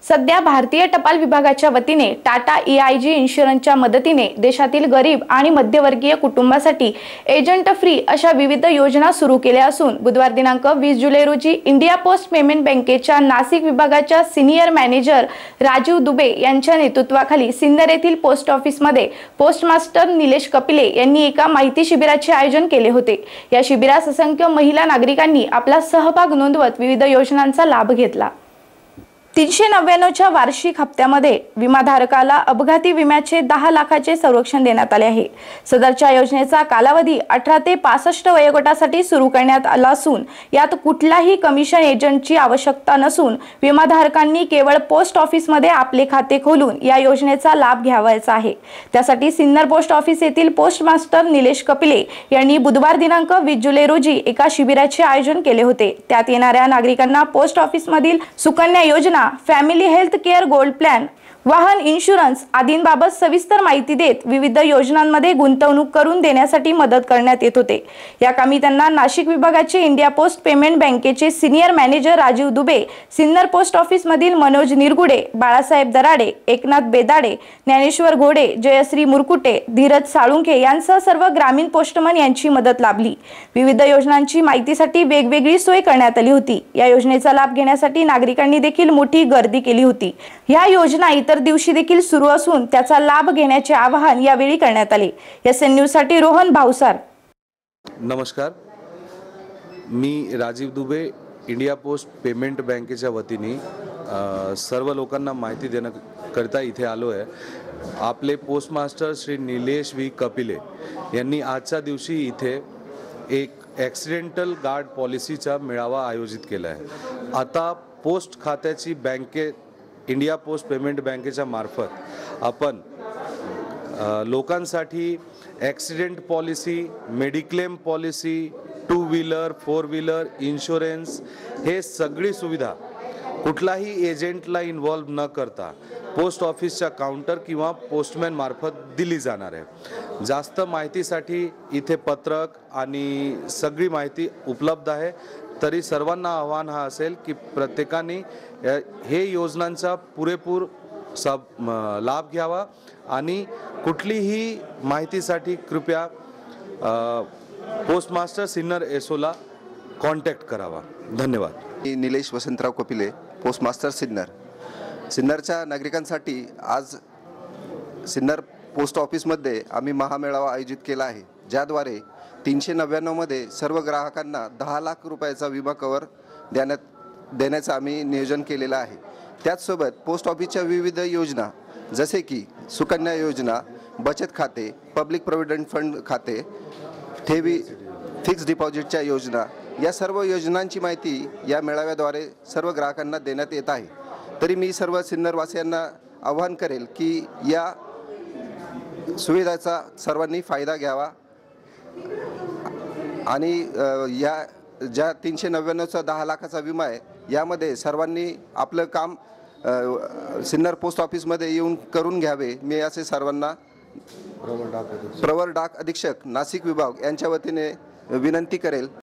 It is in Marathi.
सध्या भारतीय टपाल विभागाच्या वतीने टाटा EIG इन्शुरन्सच्या मदतीने देशातील गरीब आणि मध्यवर्गीय कुटुंबासाठी एजंट फ्री अशा विविध योजना सुरू केल्या असून बुधवार दिनांक 20 जुलै रोजी इंडिया पोस्ट पेमेंट बँकेच्या नाशिक विभागाच्या सिनियर मॅनेजर राजीव दुबे यांच्या नेतृत्वाखाली सिन्नर येथील पोस्ट ऑफिसमध्ये पोस्ट मास्टर निलेश कपिले यांनी एका माहिती शिबिराचे आयोजन केले होते। या शिबिरात असंख्य महिला नागरिकांनी आपला सहभाग नोंदवत विविध योजनांचा लाभ घेतला। 399 च्या वार्षिक हप्त्यामध्ये विमाधारकाला अपघाती विम्याचे 10 लाखाचे संरक्षण देण्यात आले आहे। सदरच्या योजनेचा कालावधी 18 ते 65 वयोगटासाठी सुरू करण्यात आला असून यात कुठलाही कमिशन एजंटची आवश्यकता नसून विमाधारकांनी केवळ पोस्ट ऑफिसमध्ये आपले खाते खोलून या योजनेचा लाभ घ्यावायचा आहे। त्यासाठी सिन्नर पोस्ट ऑफिस येथील पोस्ट मास्टर निलेश कपिले यांनी बुधवार दिनांक 20 जुलै रोजी एका शिबिराचे आयोजन केले होते। त्यात येणाऱ्या नागरिकांना पोस्ट ऑफिसमधील सुकन्या योजना, family health care gold plan, वाहन इन्शुरन्स आदींबाबत सविस्तर माहिती देत विविध योजनांमध्ये गुंतवणूक करून देण्यासाठी मदत करण्यात येत होते। या कामी त्यांना नाशिक विभागाचे इंडिया पोस्ट पेमेंट बँकेचे senior manager Rajeev Dubey, Sinnar post office मधील मनोज निरगुडे, बाळासाहेब दराडे, एकनाथ बेदाडे, ज्ञानेश्वर घोडे, जयश्री मुरकुटे, धीरज साळुंखे यांसह सर्व ग्रामीण पोस्टमन यांची मदत लाभली। विविध योजनांची माहितीसाठी वेगवेगळी सोय करण्यात आली होती। या योजनेचा लाभ घेण्यासाठी नागरिकांनी देखील मोठी गर्दी केली होती। या योजना इतर दिवशी देखील सुरू असून त्याचा लाभ घेण्याचे आवाहन यावेळी करण्यात आले। SN न्यूज साठी रोहन भावसार। नमस्कार, मी Rajiv Dubey India post Payment बँकेच्या वतीने सर्व लोकांना माहिती देण्याकरिता इथे आलो आहे। आपले post master Shri Nilesh V Kapile यांनी आजच्या दिवशी इथे एक ॲक्सिडेंटल गार्ड पॉलिसीचा मेळावा आयोजित केला आहे। आता पोस्ट खात्याची बँकेत इंडिया पोस्ट पेमेंट बँकेच्या मार्फत आपण लोकांसाठी accident policy, mediclaim policy, 2 wheeler 4 wheeler insurance हे सगळी सुविधा कुठलाही एजंटला इन्व्हॉल्व न करता पोस्ट ऑफिसच्या काउंटर किंवा पोस्टमॅन मार्फत दिली जाणार आहे। जास्त माहितीसाठी इथे पत्रक आणि सगळी माहिती उपलब्ध आहे। तरी सर्वांना आव्हान हा असेल की प्रत्येकाने हे योजनांचा पुरेपूर लाभ घ्यावा आणि कुठलीही माहितीसाठी कृपया पोस्ट मास्टर सिन्नर SO ला कॉन्टॅक्ट करावा। धन्यवाद। निलेश वसंतराव कपिले, पोस्ट मास्टर सिन्नरच्या नागरिकांसाठी आज सिन्नर पोस्ट ऑफिसमध्ये आम्ही महामेळावा आयोजित केला आहे, ज्याद्वारे 399 मध्ये सर्व ग्राहकांना 10 लाख रुपयाचा विमा कव्हर देण्याचं आम्ही नियोजन केलेलं आहे। त्याचसोबत पोस्ट ऑफिसच्या विविध योजना जसे की सुकन्या योजना, बचत खाते, पब्लिक प्रोव्हिडंट फंड खाते, ठेवी, फिक्स डिपॉझिटच्या योजना या सर्व योजनांची माहिती या मेळाव्याद्वारे सर्व ग्राहकांना देण्यात येत आहे। तरी मी सर्व सिन्नरवासियांना आवाहन करेल की या सुविधेचा सर्वांनी फायदा घ्यावा आणि या ज्या 399चा 10 लाखाचा विमा आहे यामध्ये सर्वांनी आपलं काम सिन्नर पोस्ट ऑफिसमध्ये येऊन करून घ्यावे। मी असे सर्वांना प्रवर डाक अधीक्षक नाशिक विभाग यांच्या वतीने विनंती करेल।